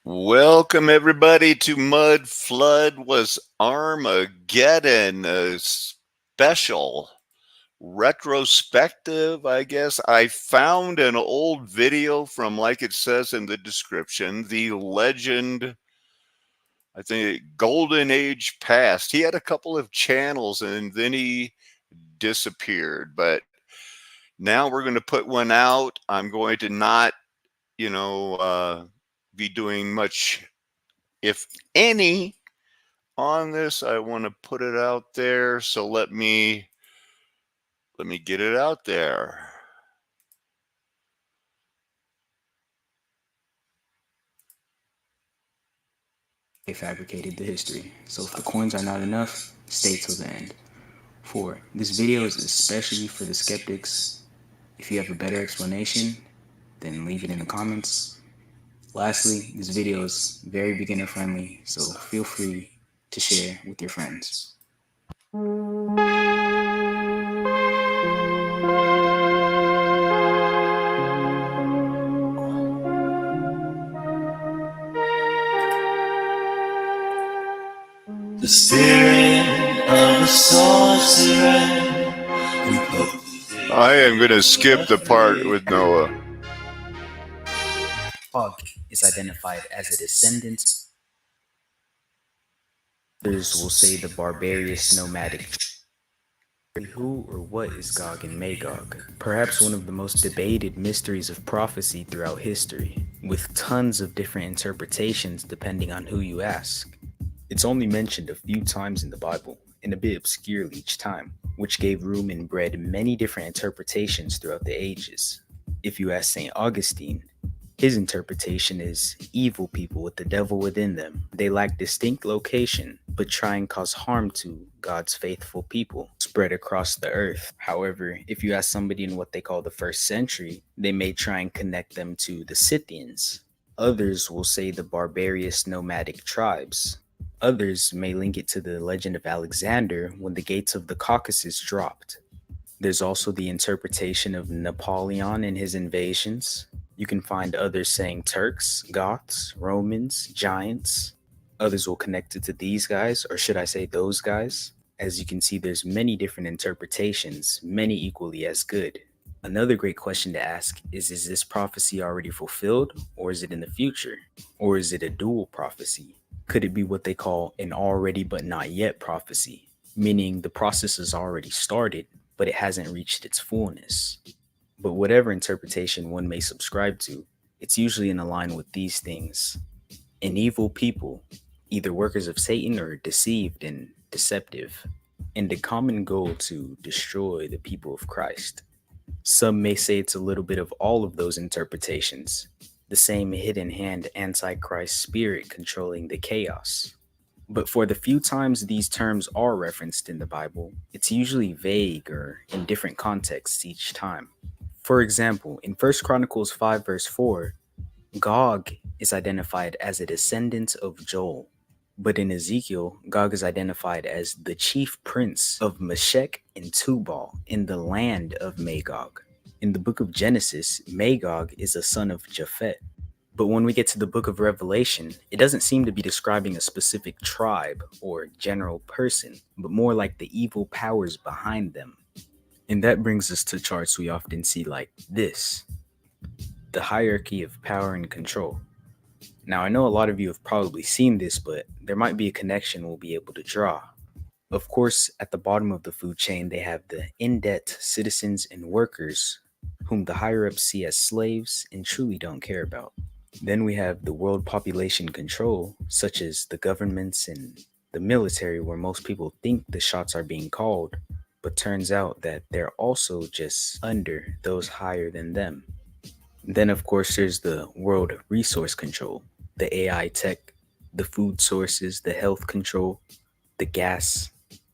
Welcome everybody to MudFlood was Armageddon, a special retrospective, I guess. I found an old video from, like it says in the description, the legend, I think, Golden Age past. He had a couple of channels and then he disappeared, but now we're going to put one out. I'm going to not, you know, be doing much, if any, on this. I want to put it out there, so let me get it out there. They fabricated the history. So if the coins are not enough, stay till the end. 4. This video is especially for the skeptics. If you have a better explanation, then leave it in the comments. Lastly, this video is very beginner friendly, so feel free to share with your friends. The spirit of the sorcerer. I am going to skip the part with Noah. Fog is identified as a descendant. Others will say the barbarous nomadic. Who or what is Gog and Magog? Perhaps one of the most debated mysteries of prophecy throughout history, with tons of different interpretations depending on who you ask. It's only mentioned a few times in the Bible, and a bit obscurely each time, which gave room and bred many different interpretations throughout the ages. If you ask St. Augustine, his interpretation is evil people with the devil within them. They lack distinct location, but try and cause harm to God's faithful people spread across the earth. However, if you ask somebody in what they call the first century, they may try and connect them to the Scythians. Others will say the barbarous nomadic tribes. Others may link it to the legend of Alexander when the gates of the Caucasus dropped. There's also the interpretation of Napoleon and his invasions. You can find others saying Turks, Goths, Romans, giants. Others will connect it to these guys, or should I say those guys? As you can see, there's many different interpretations, many equally as good. Another great question to ask is this prophecy already fulfilled, or is it in the future? Or is it a dual prophecy? Could it be what they call an already but not yet prophecy, meaning the process has already started, but it hasn't reached its fullness? But whatever interpretation one may subscribe to, it's usually in line with these things. An evil people, either workers of Satan or deceived and deceptive, and a common goal to destroy the people of Christ. Some may say it's a little bit of all of those interpretations, the same hidden hand Antichrist spirit controlling the chaos. But for the few times these terms are referenced in the Bible, it's usually vague or in different contexts each time. For example, in 1 Chronicles 5 verse 4, Gog is identified as a descendant of Joel. But in Ezekiel, Gog is identified as the chief prince of Meshech and Tubal in the land of Magog. In the book of Genesis, Magog is a son of Japhet. But when we get to the book of Revelation, it doesn't seem to be describing a specific tribe or general person, but more like the evil powers behind them. And that brings us to charts we often see like this: the hierarchy of power and control. Now, I know a lot of you have probably seen this, but there might be a connection we'll be able to draw. Of course, at the bottom of the food chain, they have the in debt citizens and workers, whom the higher ups see as slaves and truly don't care about. Then we have the world population control, such as the governments and the military, where most people think the shots are being called, but turns out that they're also just under those higher than them. Then, of course, there's the world resource control, the AI tech, the food sources, the health control, the gas,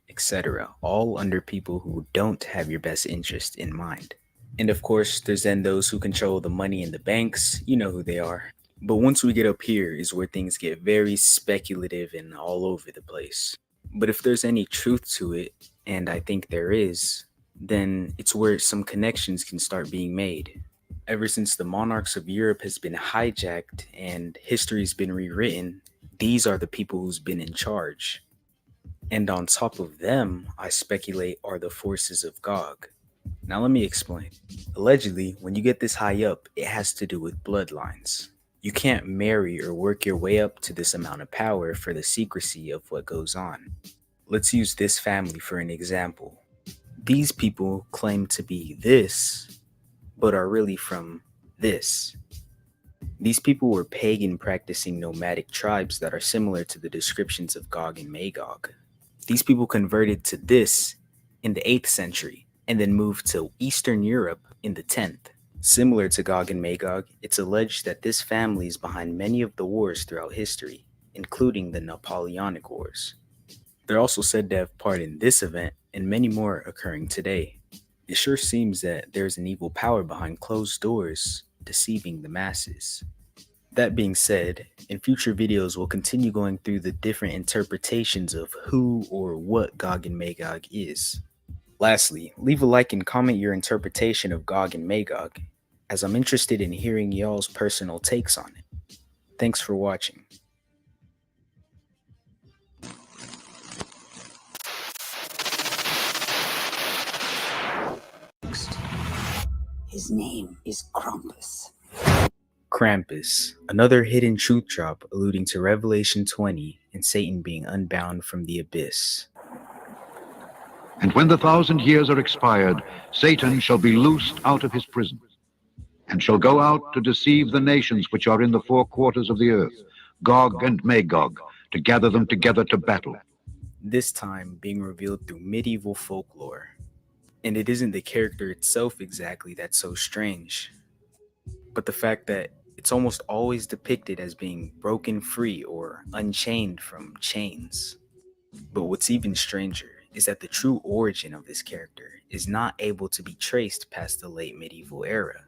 etc., all under people who don't have your best interest in mind. And of course, there's then those who control the money in the banks. You know who they are. But once we get up here is where things get very speculative and all over the place. But if there's any truth to it, and I think there is, then it's where some connections can start being made. Ever since the monarchs of Europe has been hijacked and history's been rewritten, these are the people who's been in charge. And on top of them, I speculate are the forces of Gog. Now let me explain. Allegedly, when you get this high up, it has to do with bloodlines. You can't marry or work your way up to this amount of power for the secrecy of what goes on. Let's use this family for an example. These people claim to be this, but are really from this. These people were pagan practicing nomadic tribes that are similar to the descriptions of Gog and Magog. These people converted to this in the 8th century and then moved to Eastern Europe in the 10th. Similar to Gog and Magog, it's alleged that this family is behind many of the wars throughout history, including the Napoleonic Wars. They're also said to have part in this event and many more occurring today. It sure seems that there's an evil power behind closed doors, deceiving the masses. That being said, in future videos we'll continue going through the different interpretations of who or what Gog and Magog is. Lastly, leave a like and comment your interpretation of Gog and Magog, as I'm interested in hearing y'all's personal takes on it. Thanks for watching. His name is Krampus. Krampus, another hidden truth drop alluding to Revelation 20 and Satan being unbound from the abyss. And when the 1,000 years are expired, Satan shall be loosed out of his prison, and shall go out to deceive the nations which are in the 4 quarters of the earth, Gog and Magog, to gather them together to battle. This time being revealed through medieval folklore. And it isn't the character itself exactly that's so strange, but the fact that it's almost always depicted as being broken free or unchained from chains. But what's even stranger is that the true origin of this character is not able to be traced past the late medieval era.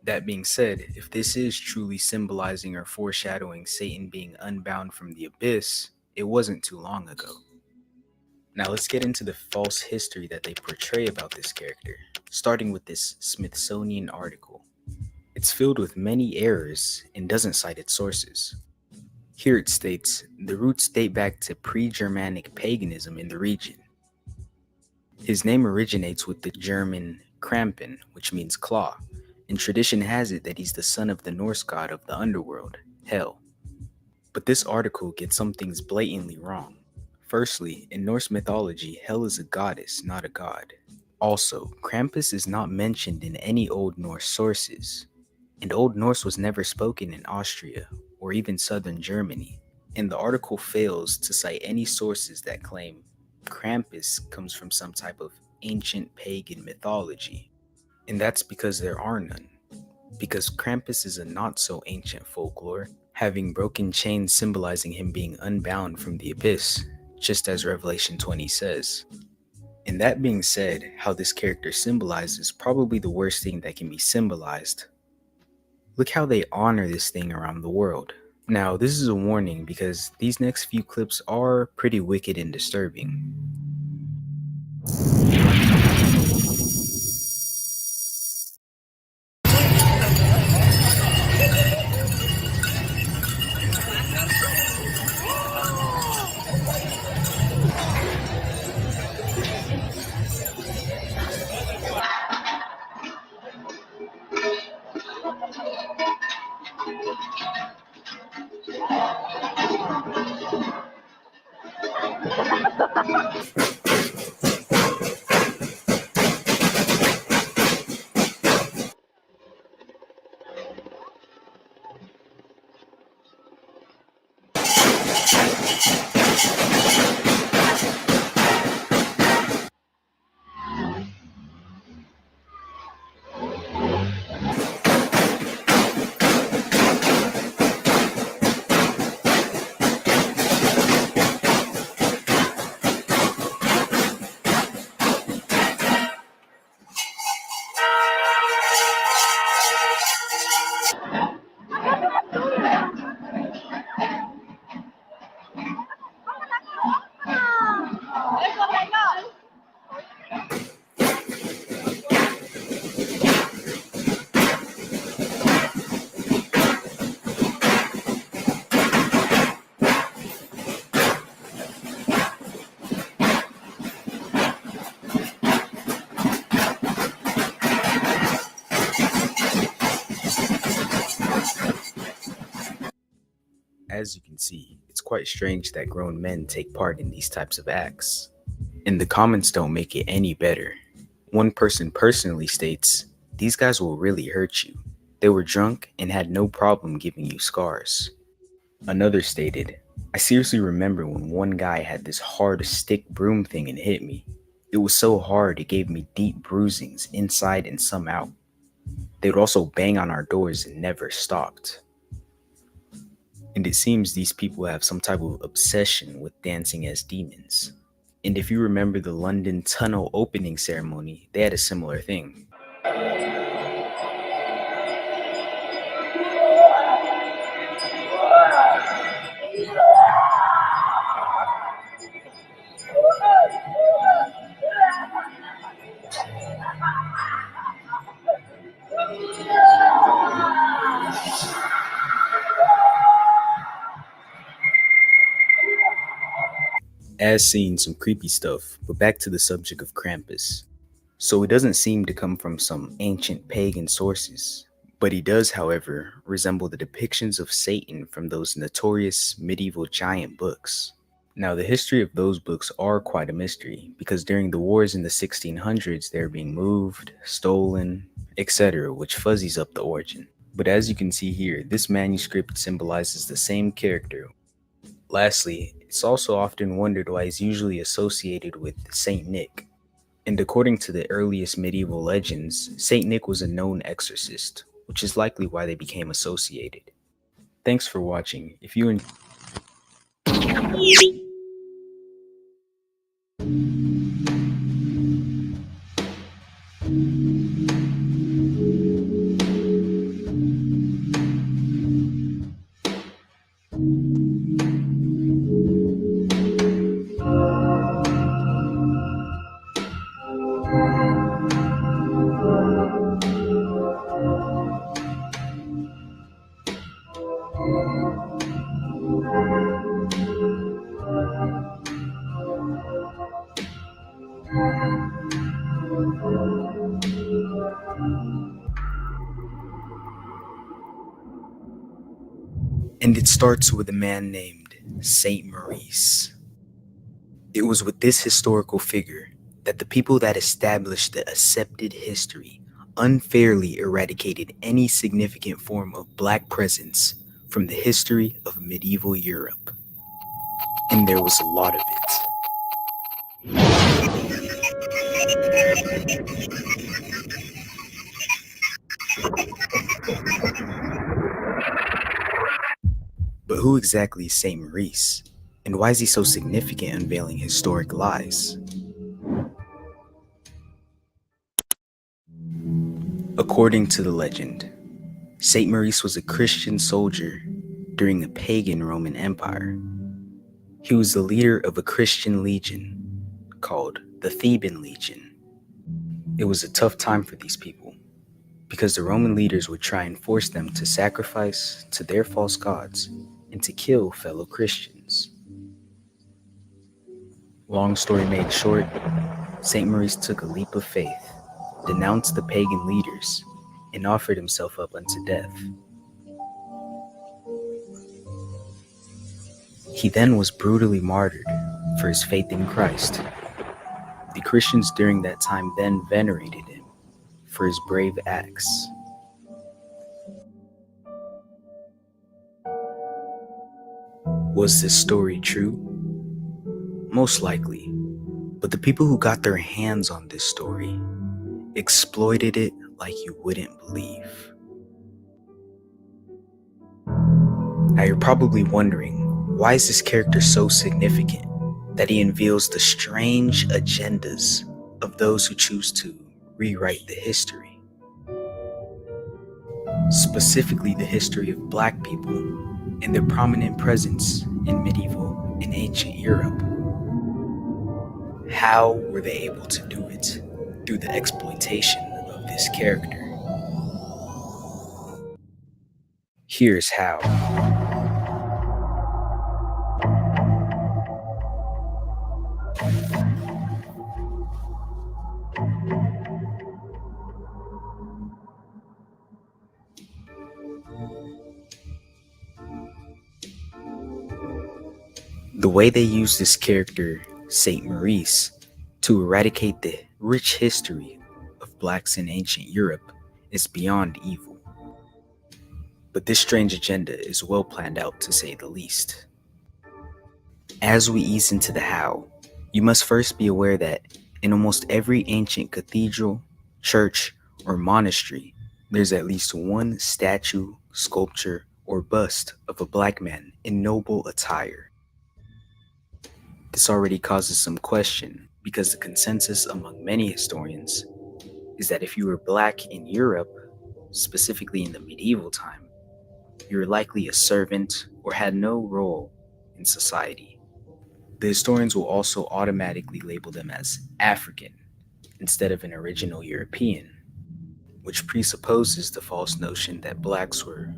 That being said, if this is truly symbolizing or foreshadowing Satan being unbound from the abyss, it wasn't too long ago. Now let's get into the false history that they portray about this character, starting with this Smithsonian article. It's filled with many errors and doesn't cite its sources. Here it states, the roots date back to pre-Germanic paganism in the region. His name originates with the German Krampen, which means claw, and tradition has it that he's the son of the Norse god of the underworld, Hel. But this article gets some things blatantly wrong. Firstly, in Norse mythology, Hel is a goddess, not a god. Also, Krampus is not mentioned in any Old Norse sources, and Old Norse was never spoken in Austria or even southern Germany, and the article fails to cite any sources that claim Krampus comes from some type of ancient pagan mythology. And that's because there are none, because Krampus is a not so ancient folklore, having broken chains symbolizing him being unbound from the abyss, just as Revelation 20 says. And that being said, how this character symbolizes probably the worst thing that can be symbolized. Look how they honor this thing around the world. Now, this is a warning because these next few clips are pretty wicked and disturbing. As you can see, it's quite strange that grown men take part in these types of acts. And the comments don't make it any better. One person personally states, "These guys will really hurt you. They were drunk and had no problem giving you scars." Another stated, "I seriously remember when one guy had this hard stick broom thing and hit me. It was so hard it gave me deep bruisings inside and some out. They would also bang on our doors and never stopped." And it seems these people have some type of obsession with dancing as demons. And if you remember the London tunnel opening ceremony, they had a similar thing. As seen, some creepy stuff, but back to the subject of Krampus. So it doesn't seem to come from some ancient pagan sources, but he does, however, resemble the depictions of Satan from those notorious medieval giant books. Now, the history of those books are quite a mystery, because during the wars in the 1600s, they're being moved, stolen, etc., which fuzzies up the origin. But as you can see here, this manuscript symbolizes the same character. Lastly, it's also often wondered why he's usually associated with Saint Nick. And according to the earliest medieval legends, Saint Nick was a known exorcist, which is likely why they became associated. Thanks for watching. If you And it starts with a man named Saint Maurice. It was with this historical figure that the people that established the accepted history unfairly eradicated any significant form of black presence from the history of medieval Europe. And there was a lot of it. But who exactly is Saint Maurice? And why is he so significant unveiling historic lies? According to the legend, Saint Maurice was a Christian soldier during the pagan Roman Empire. He was the leader of a Christian legion called the Theban Legion. It was a tough time for these people because the Roman leaders would try and force them to sacrifice to their false gods and to kill fellow Christians. Long story made short, Saint Maurice took a leap of faith, denounced the pagan leaders, and offered himself up unto death. He then was brutally martyred for his faith in Christ. The Christians during that time then venerated him for his brave acts. Was this story true? Most likely, but the people who got their hands on this story exploited it like you wouldn't believe. Now you're probably wondering, why is this character so significant that he unveils the strange agendas of those who choose to rewrite the history? Specifically the history of black people and their prominent presence in medieval and ancient Europe. How were they able to do it? Through the exploitation of this character. Here's how. The way they use this character, Saint Maurice, to eradicate the rich history of blacks in ancient Europe is beyond evil. But this strange agenda is well planned out, to say the least. As we ease into the how, you must first be aware that in almost every ancient cathedral, church, or monastery, there's at least one statue, sculpture, or bust of a black man in noble attire. This already causes some question because the consensus among many historians is that if you were black in Europe, specifically in the medieval time, you were likely a servant or had no role in society. The historians will also automatically label them as African instead of an original European, which presupposes the false notion that blacks were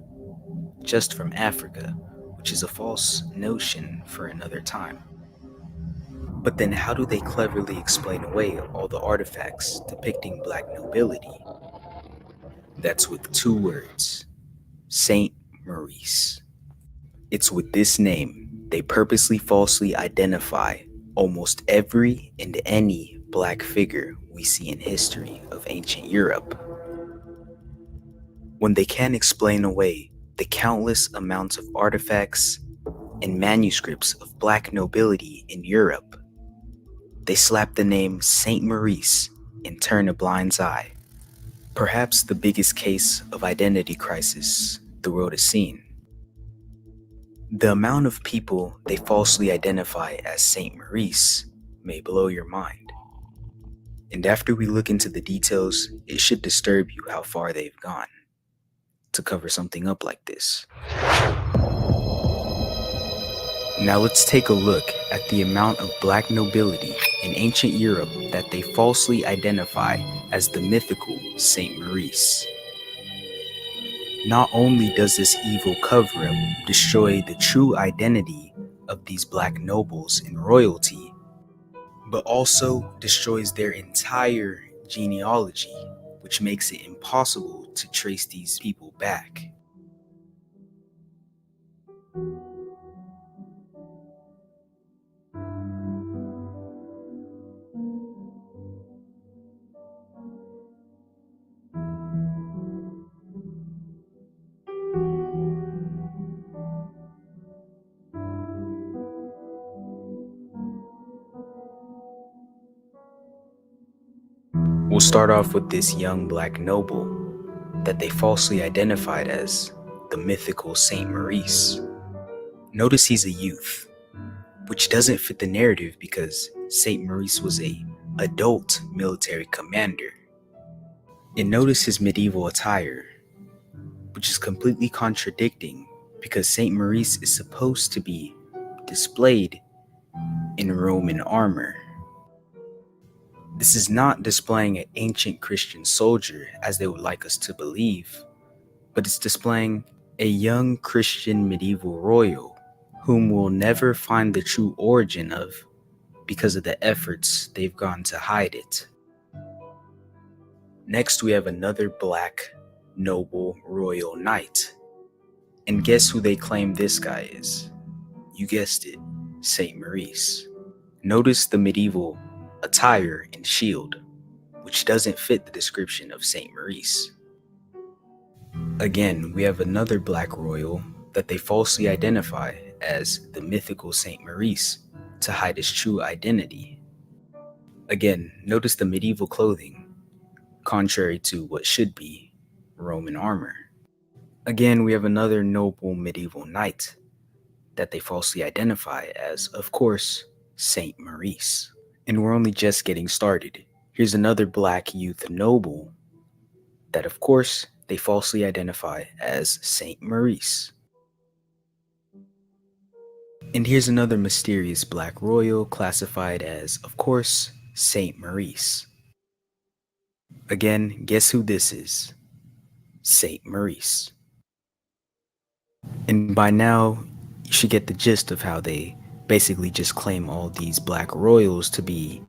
just from Africa, which is a false notion for another time. But then how do they cleverly explain away all the artifacts depicting black nobility? That's with two words: Saint Maurice. It's with this name they purposely falsely identify almost every and any black figure we see in history of ancient Europe. When they can't explain away the countless amounts of artifacts and manuscripts of black nobility in Europe, they slap the name Saint Maurice and turn a blind eye. Perhaps the biggest case of identity crisis the world has seen. The amount of people they falsely identify as Saint Maurice may blow your mind. And after we look into the details, it should disturb you how far they've gone to cover something up like this. Now let's take a look at the amount of black nobility in ancient Europe that they falsely identify as the mythical Saint Maurice. Not only does this evil cover-up destroy the true identity of these black nobles and royalty, but also destroys their entire genealogy, which makes it impossible to trace these people back. We'll start off with this young black noble that they falsely identified as the mythical Saint Maurice. Notice he's a youth, which doesn't fit the narrative because Saint Maurice was an adult military commander. And notice his medieval attire, which is completely contradicting because Saint Maurice is supposed to be displayed in Roman armor. This is not displaying an ancient Christian soldier as they would like us to believe, but it's displaying a young Christian medieval royal whom we'll never find the true origin of because of the efforts they've gone to hide it. Next, we have another black noble royal knight. And guess who they claim this guy is? You guessed it, Saint Maurice. Notice the medieval attire and shield, which doesn't fit the description of Saint Maurice. Again, we have another black royal that they falsely identify as the mythical Saint Maurice to hide his true identity. Again, notice the medieval clothing, contrary to what should be Roman armor. Again, we have another noble medieval knight that they falsely identify as, of course, Saint Maurice. And we're only just getting started. Here's another black youth noble that, of course, they falsely identify as Saint Maurice. And here's another mysterious black royal classified as, of course, Saint Maurice. Again, guess who this is? Saint Maurice. And by now, you should get the gist of how they basically just claim all these black royals to be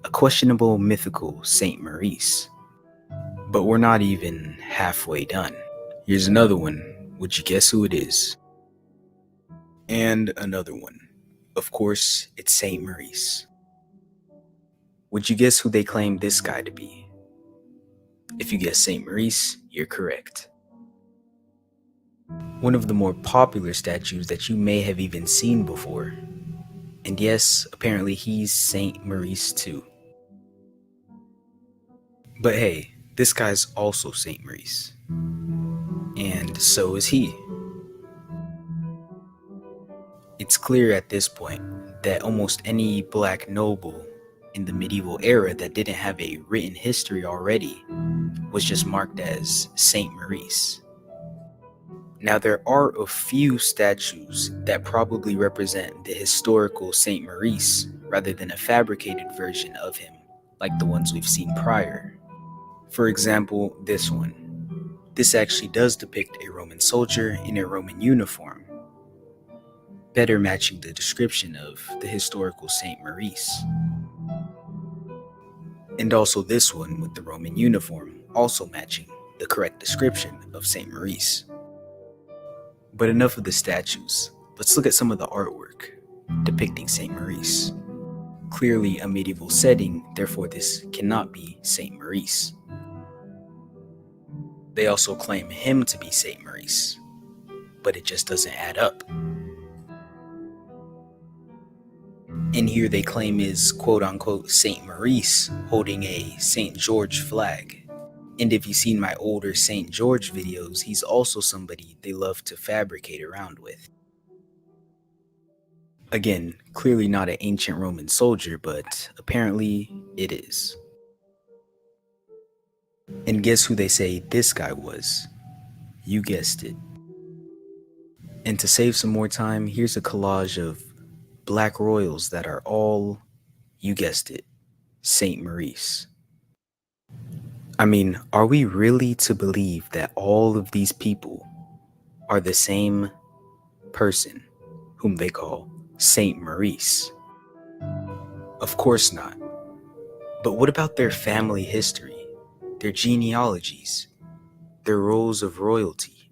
a questionable mythical Saint Maurice. But we're not even halfway done. Here's another one. Would you guess who it is? And another one. Of course, it's Saint Maurice. Would you guess who they claim this guy to be? If you guess Saint Maurice, you're correct. One of the more popular statues that you may have even seen before. And yes, apparently he's Saint Maurice too. But hey, this guy's also Saint Maurice. And so is he. It's clear at this point that almost any black noble in the medieval era that didn't have a written history already was just marked as Saint Maurice. Now, there are a few statues that probably represent the historical Saint Maurice rather than a fabricated version of him, like the ones we've seen prior. For example, this one. This actually does depict a Roman soldier in a Roman uniform, better matching the description of the historical Saint Maurice. And also this one with the Roman uniform, also matching the correct description of Saint Maurice. But enough of the statues, let's look at some of the artwork depicting Saint Maurice. Clearly a medieval setting, therefore this cannot be Saint Maurice. They also claim him to be Saint Maurice, but it just doesn't add up. And here they claim is quote-unquote Saint Maurice holding a Saint George flag. And if you've seen my older Saint George videos, he's also somebody they love to fabricate around with. Again, clearly not an ancient Roman soldier, but apparently it is. And guess who they say this guy was? You guessed it. And to save some more time, here's a collage of black royals that are all, you guessed it, Saint Maurice. I mean, are we really to believe that all of these people are the same person whom they call Saint Maurice? Of course not. But what about their family history, their genealogies, their roles of royalty,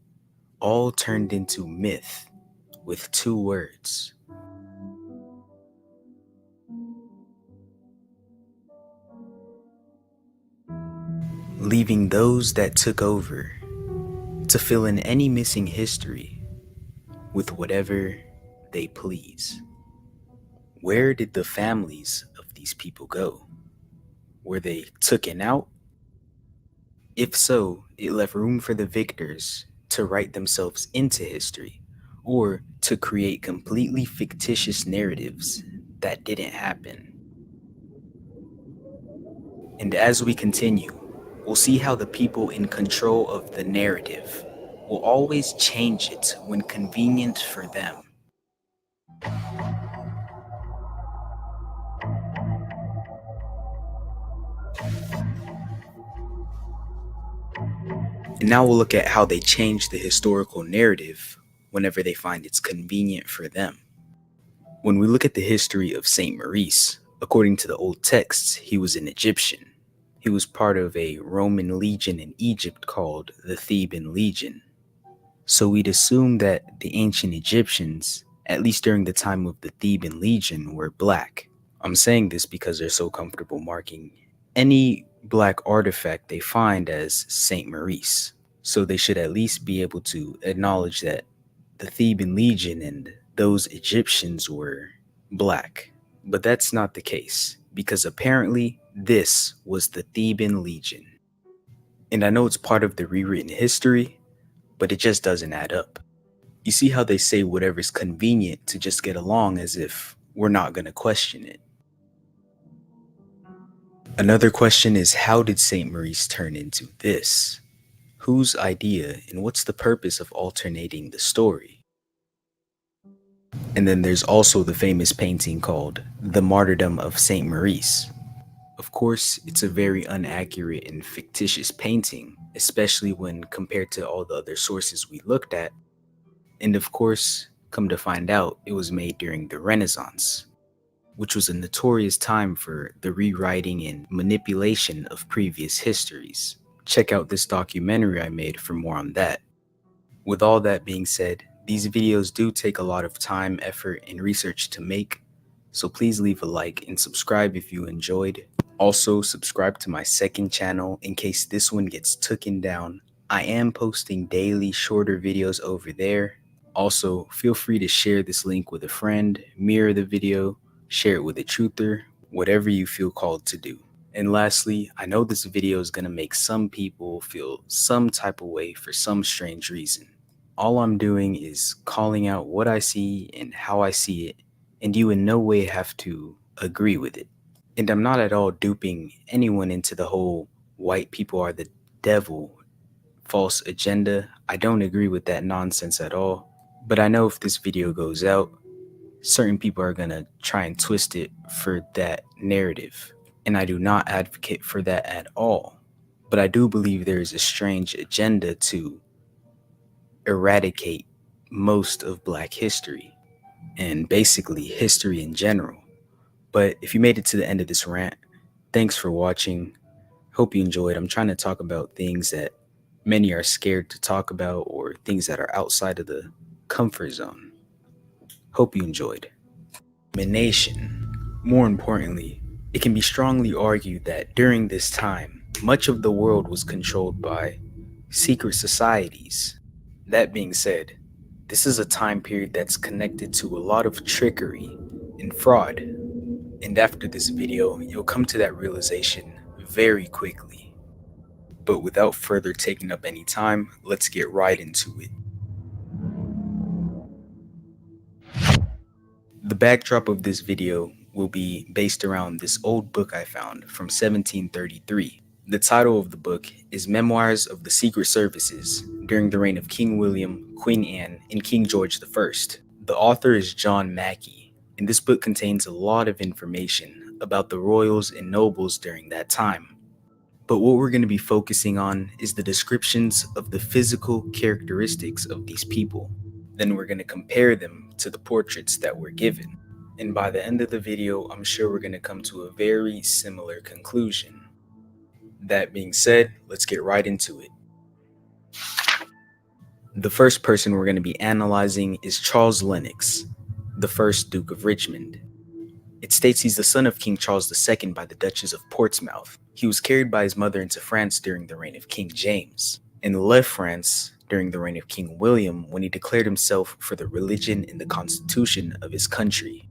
all turned into myth with 2 words? Leaving those that took over to fill in any missing history with whatever they please. Where did the families of these people go? Were they taken out? If so, it left room for the victors to write themselves into history, or to create completely fictitious narratives that didn't happen. And as we continue, we'll see how the people in control of the narrative will always change it when convenient for them. And now we'll look at how they change the historical narrative whenever they find it's convenient for them. When we look at the history of Saint Maurice, according to the old texts, he was an Egyptian. He was part of a Roman legion in Egypt called the Theban Legion. So we'd assume that the ancient Egyptians, at least during the time of the Theban Legion, were black. I'm saying this because they're so comfortable marking any black artifact they find as Saint Maurice. So they should at least be able to acknowledge that the Theban Legion and those Egyptians were black. But that's not the case, because apparently this was the Theban Legion. And I know it's part of the rewritten history, but it just doesn't add up. You see how they say whatever's convenient to just get along, as if we're not going to question it. Another question is, how did Saint Maurice turn into this? Whose idea, and what's the purpose of alternating the story? And then there's also the famous painting called The Martyrdom of Saint Maurice. Of course, it's a very inaccurate and fictitious painting, especially when compared to all the other sources we looked at. And of course, come to find out, it was made during the Renaissance, which was a notorious time for the rewriting and manipulation of previous histories. Check out this documentary I made for more on that. With all that being said, These videos do take a lot of time, effort, and research to make, so please leave a like and subscribe if you enjoyed. Also, subscribe to my second channel in case this one gets taken down. I am posting daily shorter videos over there. Also, feel free to share this link with a friend, mirror the video, share it with a truther, whatever you feel called to do. And lastly, I know this video is going to make some people feel some type of way for some strange reason. All I'm doing is calling out what I see and how I see it, and you in no way have to agree with it. And I'm not at all duping anyone into the whole white people are the devil false agenda. I don't agree with that nonsense at all. But I know if this video goes out, certain people are gonna try and twist it for that narrative. And I do not advocate for that at all. But I do believe there is a strange agenda to eradicate most of Black history and basically history in general. But if you made it to the end of this rant, thanks for watching. Hope you enjoyed. I'm trying to talk about things that many are scared to talk about or things that are outside of the comfort zone. Hope you enjoyed. More importantly, it can be strongly argued that during this time, much of the world was controlled by secret societies. That being said, this is a time period that's connected to a lot of trickery and fraud. And after this video, you'll come to that realization very quickly. But without further taking up any time, let's get right into it. The backdrop of this video will be based around this old book I found from 1733. The title of the book is Memoirs of the Secret Services during the reign of King William, Queen Anne, and King George I. The author is John Mackey, and this book contains a lot of information about the royals and nobles during that time. But what we're going to be focusing on is the descriptions of the physical characteristics of these people. Then we're going to compare them to the portraits that were given. And by the end of the video, I'm sure we're going to come to a very similar conclusion. That being said, let's get right into it. The first person we're going to be analyzing is Charles Lennox, the first Duke of Richmond. It states he's the son of King Charles II by the Duchess of Portsmouth. He was carried by his mother into France during the reign of King James, and left France during the reign of King William when he declared himself for the religion and the constitution of his country.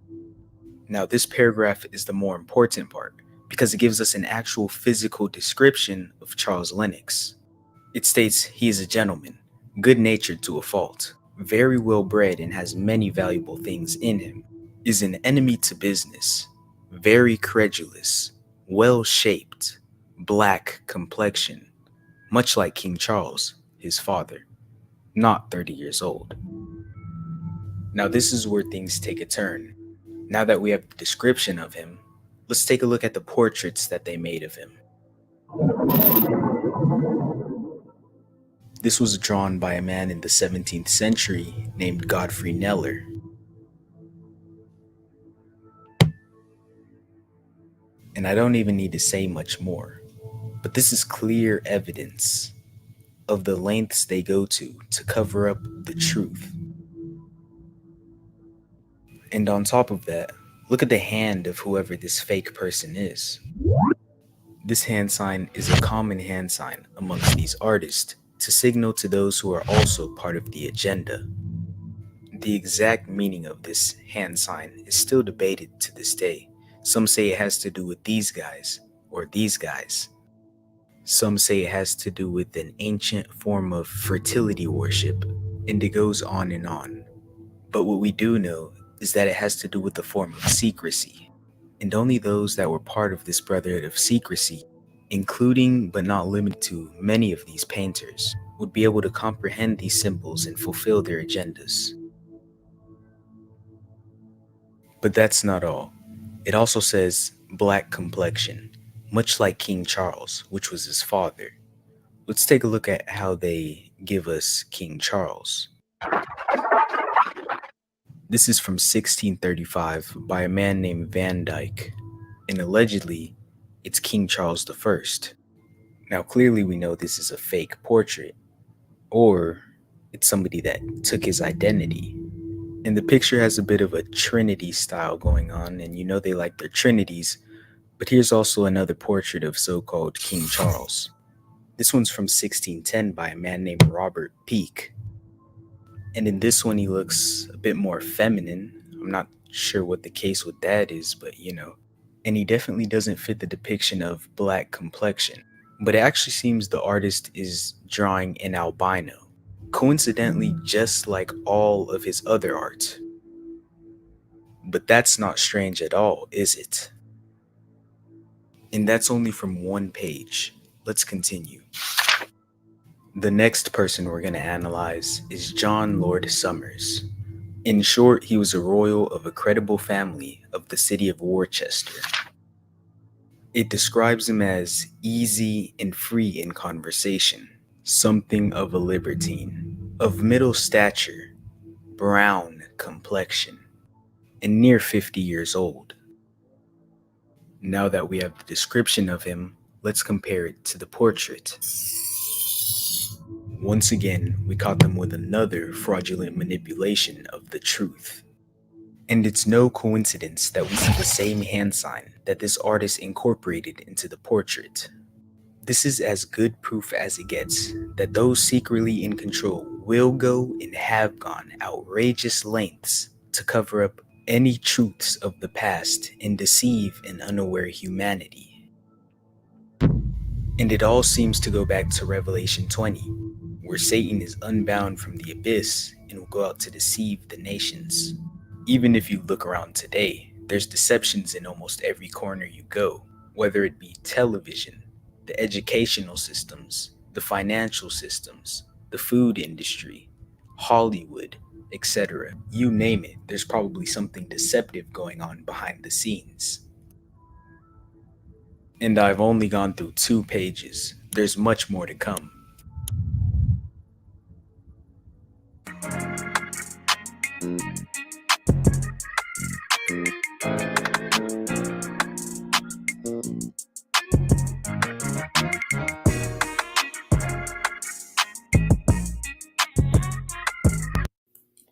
Now, this paragraph is the more important part because it gives us an actual physical description of Charles Lennox. It states he is a gentleman, good-natured to a fault, very well-bred and has many valuable things in him, is an enemy to business, very credulous, well-shaped, black complexion, much like King Charles, his father, not 30 years old. Now this is where things take a turn. Now that we have the description of him, let's take a look at the portraits that they made of him. This was drawn by a man in the 17th century named Godfrey Kneller. And I don't even need to say much more, but this is clear evidence of the lengths they go to cover up the truth. And on top of that, look at the hand of whoever this fake person is. This hand sign is a common hand sign amongst these artists to signal to those who are also part of the agenda. The exact meaning of this hand sign is still debated to this day. Some say it has to do with these guys or these guys. Some say it has to do with an ancient form of fertility worship, and it goes on and on. But what we do know is that it has to do with the form of secrecy, and only those that were part of this brotherhood of secrecy, including but not limited to many of these painters, would be able to comprehend these symbols and fulfill their agendas. But that's not all. It also says black complexion, much like King Charles, which was his father. Let's take a look at how they give us King Charles. This is from 1635 by a man named Van Dyck, and allegedly it's King Charles I. Now clearly we know this is a fake portrait, or It's somebody that took his identity. And the picture has a bit of a Trinity style going on, and you know they like their Trinities. But here's also another portrait of so-called King Charles. This one's from 1610 by a man named Robert Peake. And in this one, he looks a bit more feminine. I'm not sure what the case with that is, but you know. And he definitely doesn't fit the depiction of black complexion. But it actually seems the artist is drawing an albino, coincidentally just like all of his other art. But that's not strange at all, is it? And that's only from one page. Let's continue. The next person we're going to analyze is John Lord Somers. In short, he was a royal of a credible family of the city of Worcester. It describes him as easy and free in conversation, something of a libertine, of middle stature, brown complexion, and near 50 years old. Now that we have the description of him, let's compare it to the portrait. Once again, we caught them with another fraudulent manipulation of the truth. And it's no coincidence that we see the same hand sign that this artist incorporated into the portrait. This is as good proof as it gets that those secretly in control will go and have gone outrageous lengths to cover up any truths of the past and deceive an unaware humanity. And it all seems to go back to Revelation 20, where Satan is unbound from the abyss and will go out to deceive the nations. Even if you look around today, there's deceptions in almost every corner you go, whether it be television, the educational systems, the financial systems, the food industry, Hollywood, etc. You name it, there's probably something deceptive going on behind the scenes. And I've only gone through 2 pages. There's much more to come.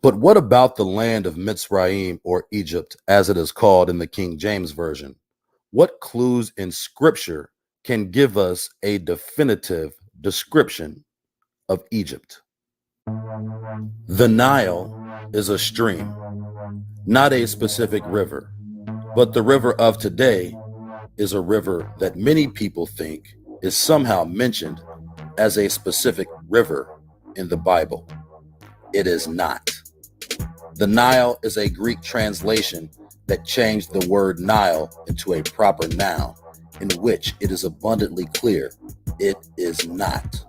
But what about the land of Mitzrayim, or Egypt, as it is called in the King James Version? What clues in Scripture can give us a definitive description of Egypt? The Nile is a stream, not a specific river, but the river of today is a river that many people think is somehow mentioned as a specific river in the Bible. It is not. The Nile is a Greek translation that changed the word Nile into a proper noun, in which it is abundantly clear it is not.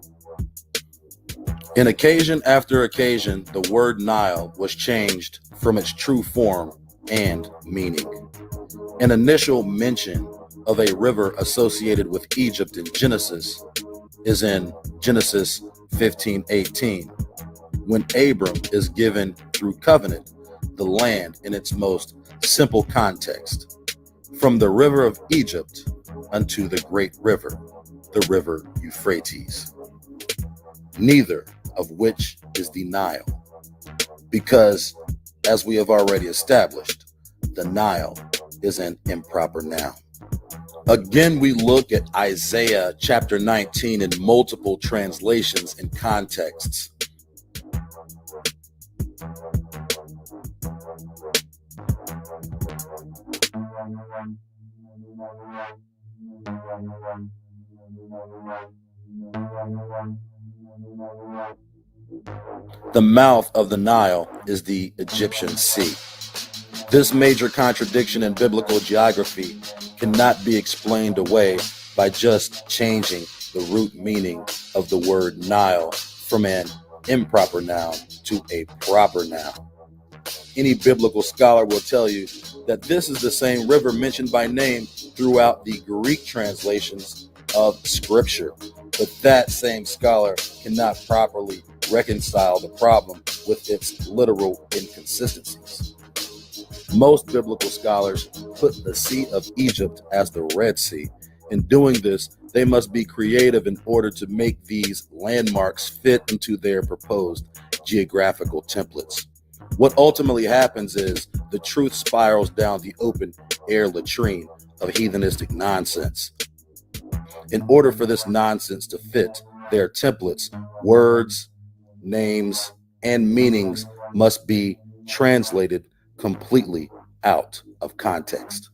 In occasion after occasion, the word Nile was changed from its true form and meaning. An initial mention of a river associated with Egypt in Genesis is in Genesis 15:18. When Abram is given through covenant the land in its most simple context, from the river of Egypt unto the great river, the river Euphrates, neither of which is the Nile, because, as we have already established, the Nile is an improper noun. Again, we look at Isaiah chapter 19 in multiple translations and contexts. The mouth of the Nile is the Egyptian Sea. This major contradiction in biblical geography cannot be explained away by just changing the root meaning of the word Nile from an improper noun to a proper noun. Any biblical scholar will tell you that this is the same river mentioned by name throughout the Greek translations of Scripture, but that same scholar cannot properly reconcile the problem with its literal inconsistencies. Most biblical scholars put the Sea of Egypt as the Red Sea. In doing this, they must be creative in order to make these landmarks fit into their proposed with geographical templates. What ultimately happens is the truth spirals down the open air latrine of heathenistic nonsense. In order for this nonsense to fit their templates, words, names, and meanings must be translated completely out of context.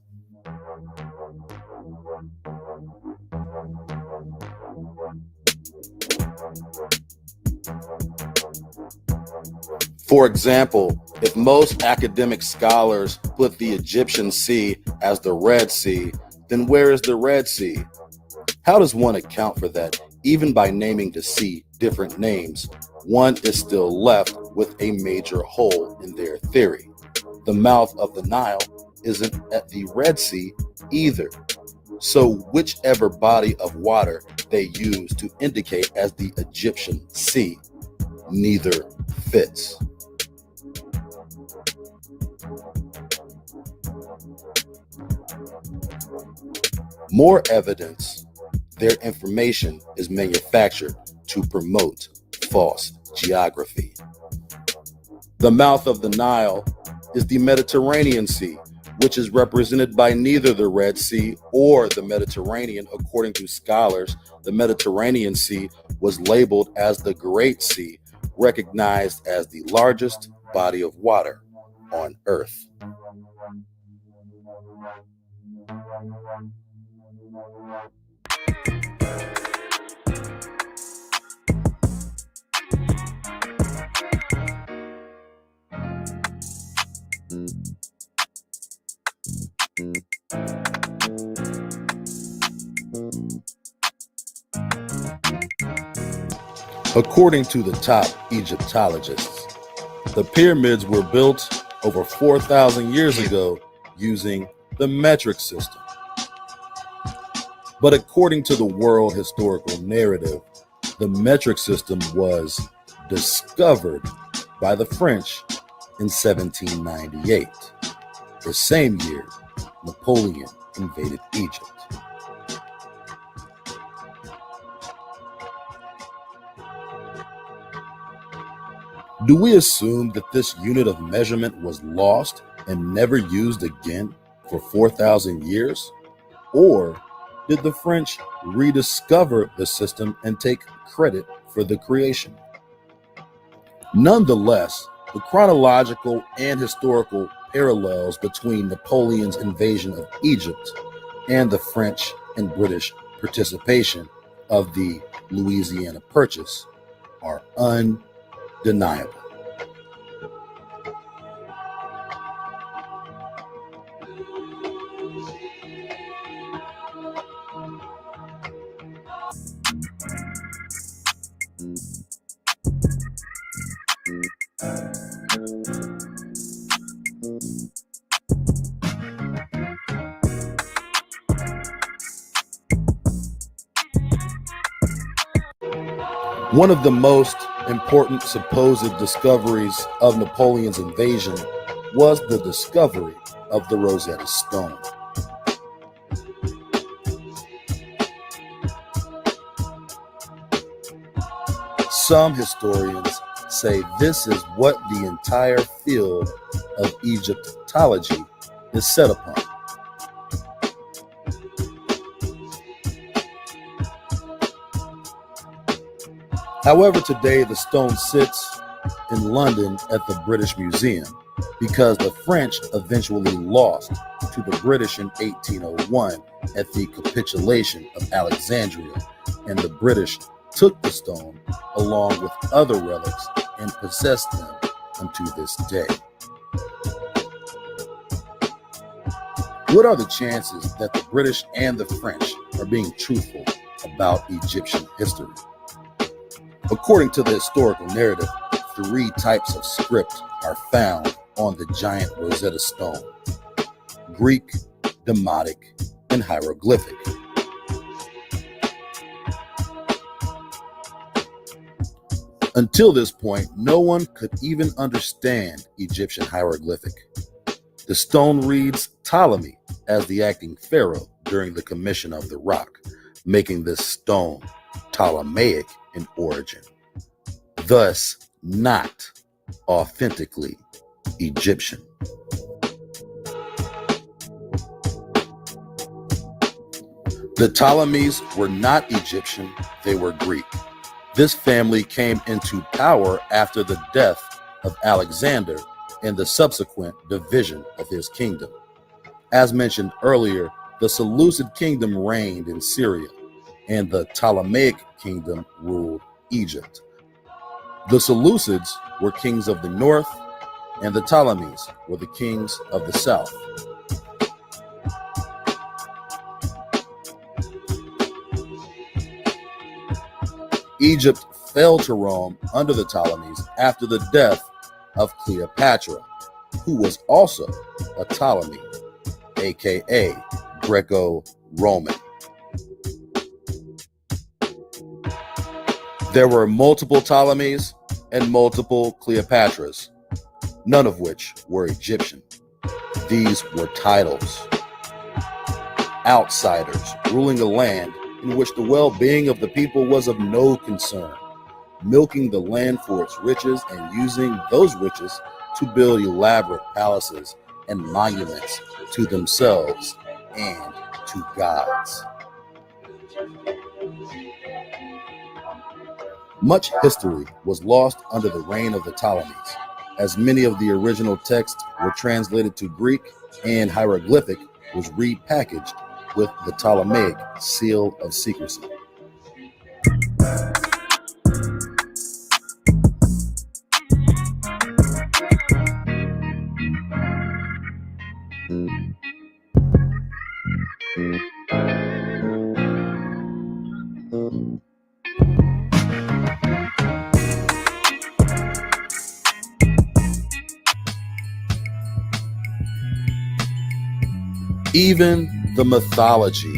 For example, if most academic scholars put the Egyptian Sea as the Red Sea, then where is the Red Sea? How does one account for that? Even by naming the sea different names, one is still left with a major hole in their theory. The mouth of the Nile isn't at the Red Sea either. So whichever body of water they use to indicate as the Egyptian Sea, neither fits. More evidence, their information is manufactured to promote false geography. The mouth of the Nile is the Mediterranean Sea, which is represented by neither the Red Sea or the Mediterranean. According to scholars, the Mediterranean Sea was labeled as the Great Sea, recognized as the largest body of water on Earth. According to the top Egyptologists, the pyramids were built over 4,000 years ago using the metric system. But according to the world historical narrative, the metric system was discovered by the French in 1798, the same year Napoleon invaded Egypt. Do we assume that this unit of measurement was lost and never used again for 4,000 years? Or did the French rediscover the system and take credit for the creation? Nonetheless, the chronological and historical parallels between Napoleon's invasion of Egypt and the French and British participation of the Louisiana Purchase are undeniable. One of the most important supposed discoveries of Napoleon's invasion was the discovery of the Rosetta Stone. Some historians say this is what the entire field of Egyptology is set upon. However, today the stone sits in London at the British Museum because the French eventually lost to the British in 1801 at the capitulation of Alexandria, and the British took the stone along with other relics and possessed them unto this day. What are the chances that the British and the French are being truthful about Egyptian history? According to the historical narrative, 3 types of script are found on the giant Rosetta Stone: Greek, Demotic, and hieroglyphic. Until this point, no one could even understand Egyptian hieroglyphic. The stone reads Ptolemy as the acting pharaoh during the commission of the rock, making this stone Ptolemaic in origin. Thus, not authentically Egyptian. The Ptolemies were not Egyptian, they were Greek. This family came into power after the death of Alexander and the subsequent division of his kingdom. As mentioned earlier, the Seleucid kingdom reigned in Syria, and the Ptolemaic kingdom ruled Egypt. The Seleucids were kings of the north, and the Ptolemies were the kings of the south. Egypt fell to Rome under the Ptolemies after the death of Cleopatra, who was also a Ptolemy, aka Greco-Roman. There were multiple Ptolemies and multiple Cleopatras, none of which were Egyptian. These were titles. Outsiders ruling a land in which the well-being of the people was of no concern, milking the land for its riches and using those riches to build elaborate palaces and monuments to themselves and to gods. Much history was lost under the reign of the Ptolemies, as many of the original texts were translated to Greek and hieroglyphic was repackaged with the Ptolemaic seal of secrecy. Even the mythology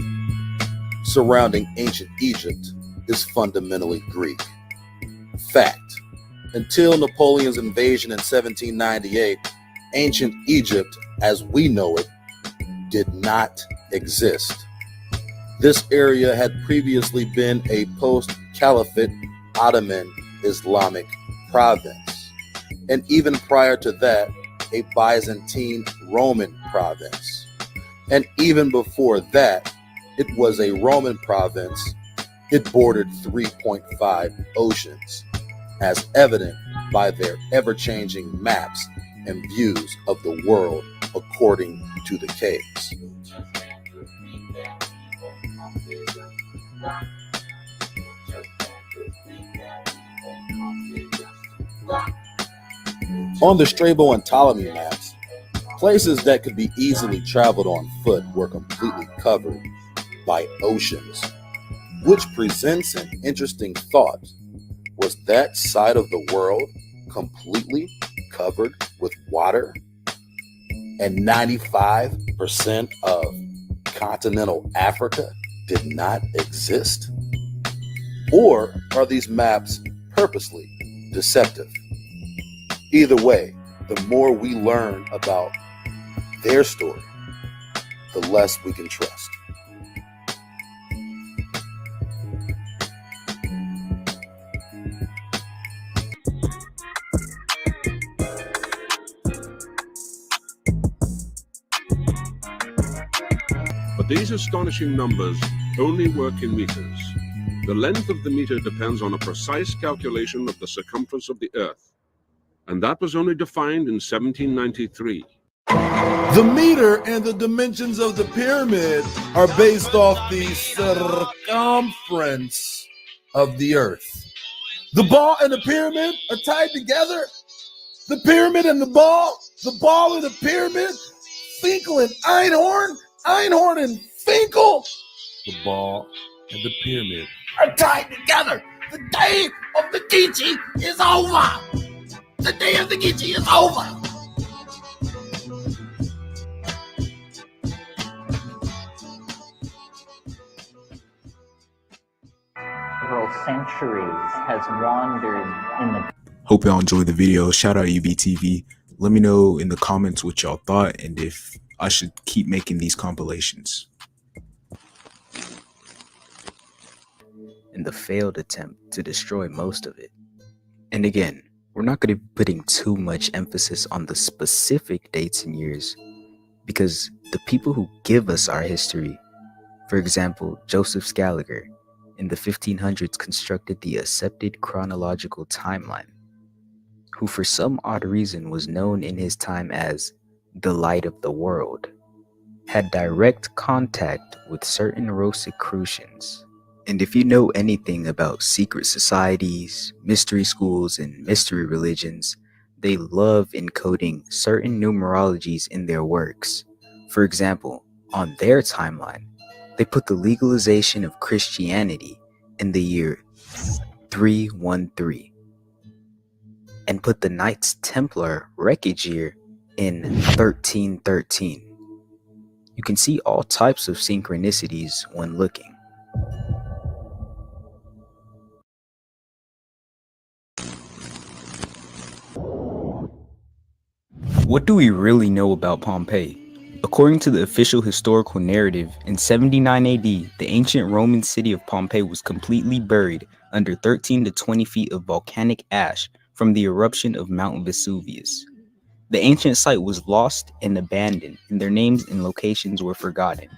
surrounding ancient Egypt is fundamentally Greek. Fact: until Napoleon's invasion in 1798, ancient Egypt, as we know it, did not exist. This area had previously been a post-Caliphate Ottoman Islamic province, and even prior to that, a Byzantine Roman province. And even before that, it was a Roman province. It bordered 3.5 oceans, as evident by their ever-changing maps and views of the world according to the caves. On the Strabo and Ptolemy maps, places that could be easily traveled on foot were completely covered by oceans, which presents an interesting thought. Was that side of the world completely covered with water? And 95% of continental Africa did not exist? Or are these maps purposely deceptive? Either way, the more we learn about their story, the less we can trust. But these astonishing numbers only work in meters. The length of the meter depends on a precise calculation of the circumference of the Earth, and that was only defined in 1793. The meter and the dimensions of the pyramid are based off the circumference of the earth. The ball and the pyramid are tied together. The pyramid and the ball and the pyramid, Finkel and Einhorn, Einhorn and Finkel. The ball and the pyramid are tied together. The day of the Geechee is over. The day of the Geechee is over. Several centuries has wandered in the... Hope y'all enjoyed the video. Shout out UBTV. Let me know in the comments what y'all thought and if I should keep making these compilations. In the failed attempt to destroy most of it. And again, We're not going to be putting too much emphasis on the specific dates and years because the people who give us our history, for example, Joseph Scaliger, in the 1500s constructed the accepted chronological timeline, who for some odd reason was known in his time as the light of the world, had direct contact with certain Rosicrucians. And if you know anything about secret societies, mystery schools, and mystery religions, they love encoding certain numerologies in their works. For example, on their timeline, they put the legalization of Christianity in the year 313 and put the Knights Templar wreckage year in 1313. You can see all types of synchronicities when looking. What do we really know about Pompeii? According to the official historical narrative, in 79 AD, the ancient Roman city of Pompeii was completely buried under 13 to 20 feet of volcanic ash from the eruption of Mount Vesuvius. The ancient site was lost and abandoned, and their names and locations were forgotten.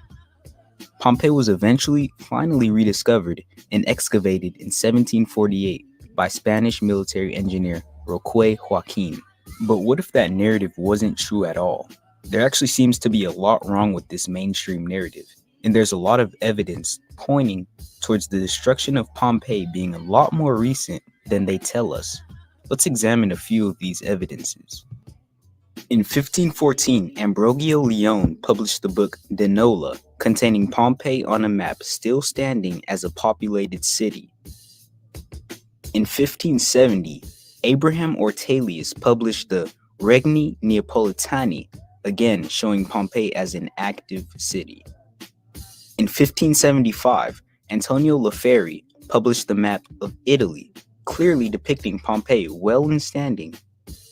Pompeii was eventually finally rediscovered and excavated in 1748 by Spanish military engineer Roque Joaquin. But what if that narrative wasn't true at all? There actually seems to be a lot wrong with this mainstream narrative, and there's a lot of evidence pointing towards the destruction of Pompeii being a lot more recent than they tell us. Let's examine a few of these evidences. In 1514, Ambrogio Leone published the book De Nola, containing Pompeii on a map still standing as a populated city. In 1570, Abraham Ortelius published the Regni Neapolitani, again showing Pompeii as an active city. In 1575, Antonio Laferri published the map of Italy, clearly depicting Pompeii well in standing,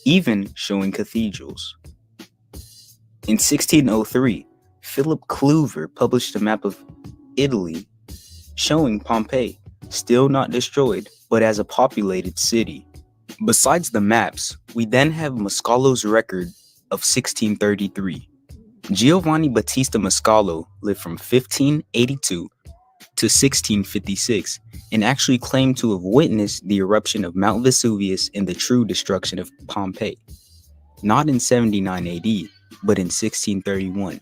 even showing cathedrals. In 1603, Philip Kluver published a map of Italy showing Pompeii, still not destroyed, but as a populated city. Besides the maps, we then have Mascalo's record of 1633. Giovanni Battista Mascalo lived from 1582 to 1656 and actually claimed to have witnessed the eruption of Mount Vesuvius and the true destruction of Pompeii. Not in 79 AD, but in 1631.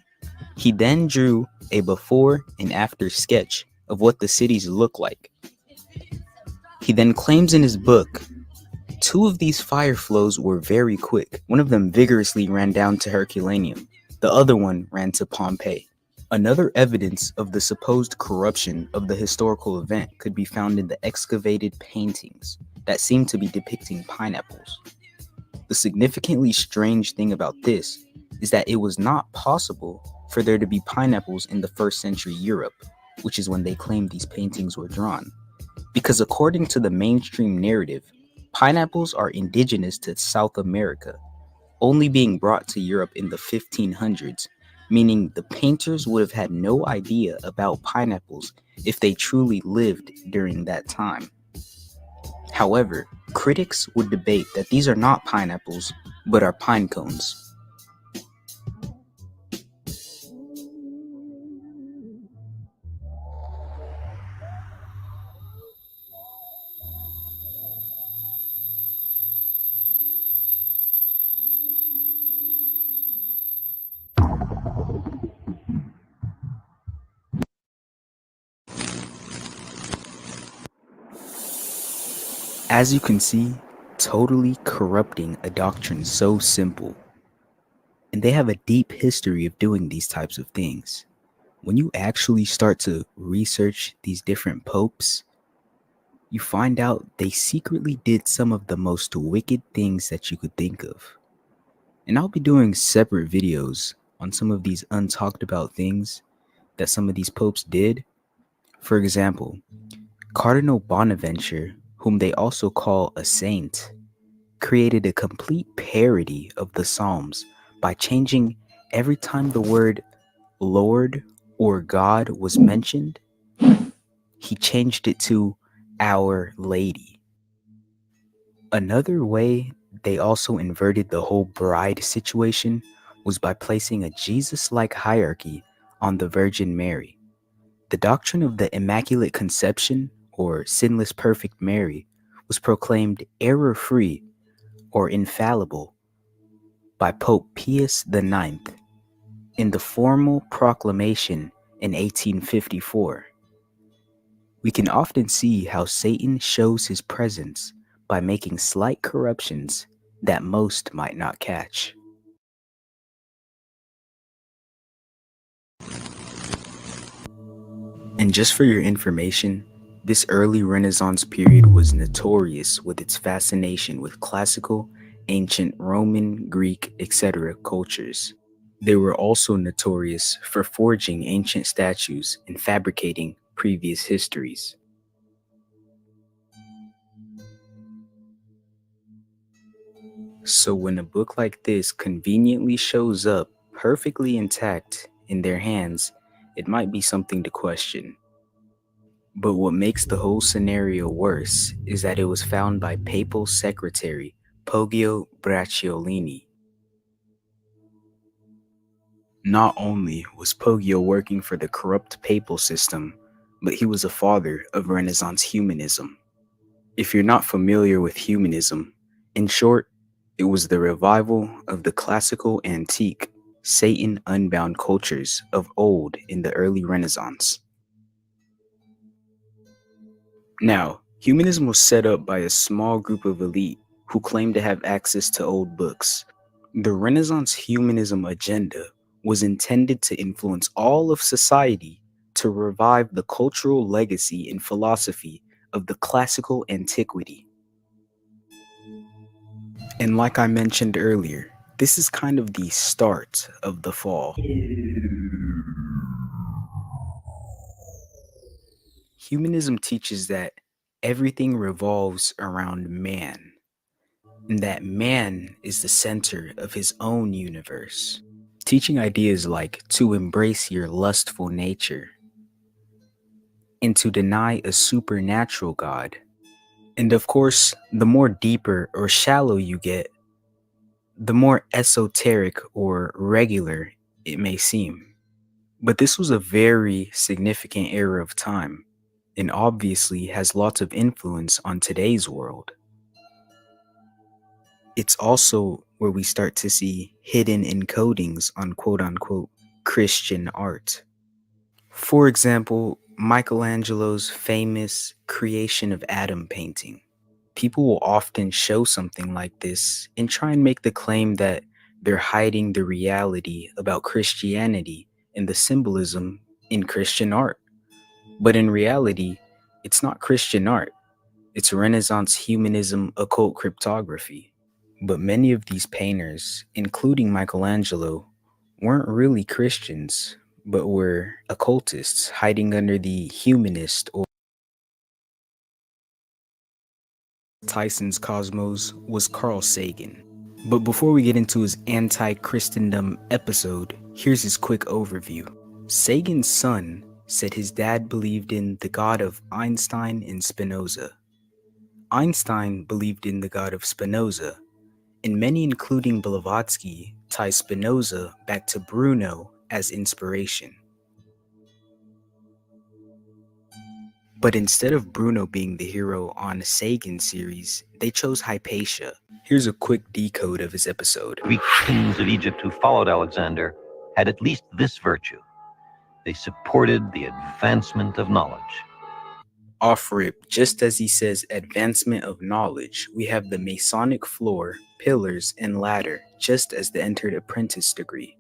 He then drew a before and after sketch of what the cities look like. He then claims in his book, two of these fire flows were very quick. One of them vigorously ran down to Herculaneum. The other one ran to Pompeii. Another evidence of the supposed corruption of the historical event could be found in the excavated paintings that seem to be depicting pineapples. The significantly strange thing about this is that it was not possible for there to be pineapples in the 1st century Europe, which is when they claim these paintings were drawn. Because according to the mainstream narrative, pineapples are indigenous to South America, only being brought to Europe in the 1500s, meaning the painters would have had no idea about pineapples if they truly lived during that time. However, critics would debate that these are not pineapples, but are pine cones. As you can see, totally corrupting a doctrine so simple. And they have a deep history of doing these types of things. When you actually start to research these different popes, you find out they secretly did some of the most wicked things that you could think of. And I'll be doing separate videos on some of these untalked about things that some of these popes did. For example, Cardinal Bonaventure, whom they also call a saint, created a complete parody of the Psalms by changing every time the word Lord or God was mentioned, he changed it to Our Lady. Another way they also inverted the whole bride situation was by placing a Jesus-like hierarchy on the Virgin Mary. The doctrine of the Immaculate Conception, or Sinless Perfect Mary, was proclaimed error-free or infallible by Pope Pius IX in the formal proclamation in 1854. We can often see how Satan shows his presence by making slight corruptions that most might not catch. And just for your information, this early Renaissance period was notorious with its fascination with classical, ancient Roman, Greek, etc. cultures. They were also notorious for forging ancient statues and fabricating previous histories. So when a book like this conveniently shows up perfectly intact in their hands, it might be something to question. But what makes the whole scenario worse is that it was found by Papal Secretary Poggio Bracciolini. Not only was Poggio working for the corrupt papal system, but he was a father of Renaissance humanism. If you're not familiar with humanism, in short, it was the revival of the classical antique, Satan-unbound cultures of old in the early Renaissance. Now, humanism was set up by a small group of elite who claimed to have access to old books. The Renaissance humanism agenda was intended to influence all of society to revive the cultural legacy and philosophy of the classical antiquity. And like I mentioned earlier, this is kind of the start of the fall. Humanism teaches that everything revolves around man, and that man is the center of his own universe. Teaching ideas like to embrace your lustful nature, and to deny a supernatural God. And of course, the more deeper or shallow you get, the more esoteric or regular it may seem. But this was a very significant era of time, and obviously has lots of influence on today's world. It's also where we start to see hidden encodings on quote-unquote Christian art. For example, Michelangelo's famous Creation of Adam painting. People will often show something like this and try and make the claim that they're hiding the reality about Christianity and the symbolism in Christian art. But in reality, it's not Christian art. It's Renaissance humanism occult cryptography. But many of these painters, including Michelangelo, weren't really Christians, but were occultists hiding under the humanist or Tyson's cosmos was Carl Sagan. But before we get into his anti-Christendom episode, here's his quick overview. Sagan's son said his dad believed in the God of Einstein and Spinoza. Einstein believed in the God of Spinoza, and many, including Blavatsky, tie Spinoza back to Bruno as inspiration. But instead of Bruno being the hero on Sagan's series, they chose Hypatia. Here's a quick decode of his episode. Greek kings of Egypt who followed Alexander had at least this virtue. They supported the advancement of knowledge. Off rip, just as he says advancement of knowledge, we have the Masonic floor, pillars, and ladder, just as the entered apprentice degree.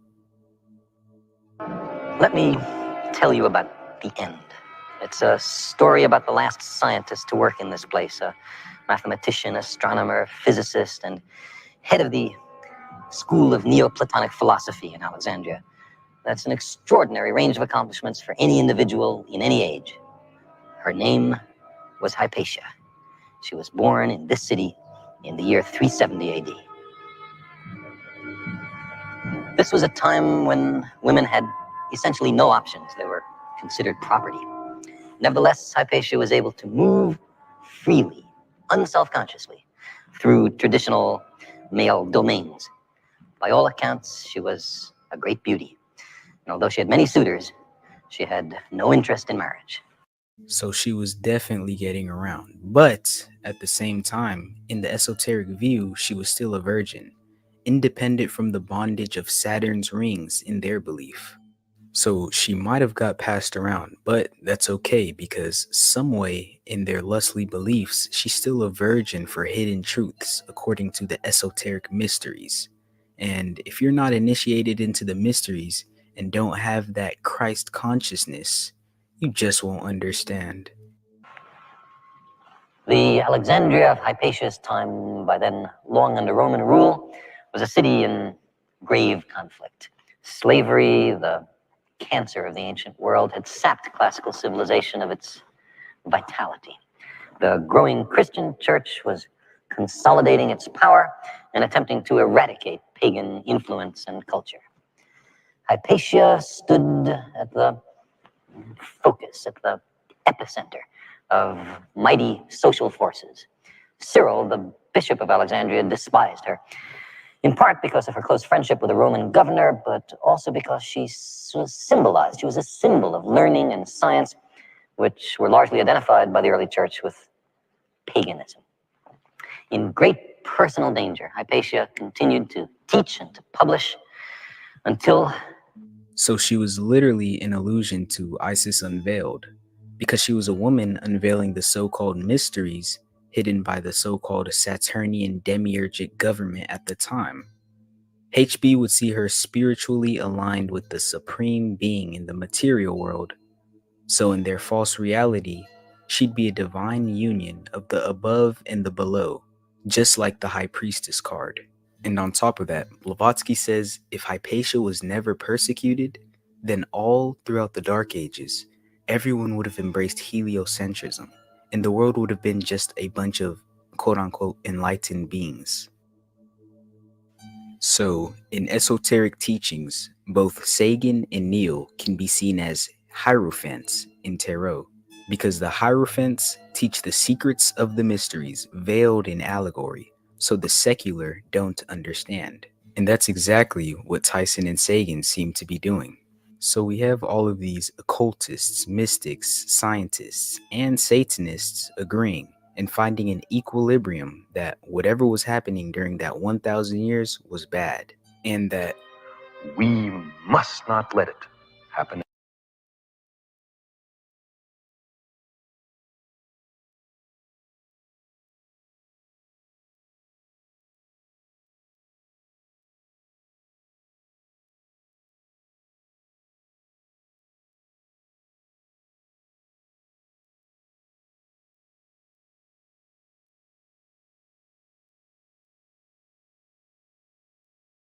Let me tell you about the end. It's a story about the last scientist to work in this place, a mathematician, astronomer, physicist, and head of the school of Neoplatonic philosophy in Alexandria. That's an extraordinary range of accomplishments for any individual in any age. Her name was Hypatia. She was born in this city in the year 370 AD. This was a time when women had essentially no options. They were considered property. Nevertheless, Hypatia was able to move freely, unselfconsciously, through traditional male domains. By all accounts, she was a great beauty. And although she had many suitors, she had no interest in marriage. So she was definitely getting around. But at the same time, in the esoteric view, she was still a virgin, independent from the bondage of Saturn's rings in their belief. So she might have got passed around, but that's okay because some way in their lustly beliefs, she's still a virgin for hidden truths according to the esoteric mysteries. And if you're not initiated into the mysteries and don't have that Christ consciousness, you just won't understand. The Alexandria of Hypatia's time, by then long under Roman rule, was a city in grave conflict. Slavery, the cancer of the ancient world, had sapped classical civilization of its vitality. The growing Christian church was consolidating its power and attempting to eradicate pagan influence and culture. Hypatia stood at the focus, at the epicenter of mighty social forces. Cyril, the bishop of Alexandria, despised her, in part because of her close friendship with a Roman governor, but also because she was symbolized. She was a symbol of learning and science, which were largely identified by the early church with paganism. In great personal danger, Hypatia continued to teach and to publish until... So she was literally an allusion to Isis Unveiled, because she was a woman unveiling the so-called mysteries hidden by the so-called Saturnian demiurgic government at the time. HB would see her spiritually aligned with the supreme being in the material world. So in their false reality, she'd be a divine union of the above and the below, just like the High Priestess card. And on top of that, Blavatsky says if Hypatia was never persecuted, then all throughout the Dark Ages, everyone would have embraced heliocentrism, and the world would have been just a bunch of quote-unquote enlightened beings. So, in esoteric teachings, both Sagan and Neil can be seen as hierophants in tarot, because the hierophants teach the secrets of the mysteries veiled in allegory, so the secular don't understand. And that's exactly what Tyson and Sagan seem to be doing. So we have all of these occultists, mystics, scientists, and Satanists agreeing and finding an equilibrium that whatever was happening during that 1,000 years was bad, and that We must not let it happen.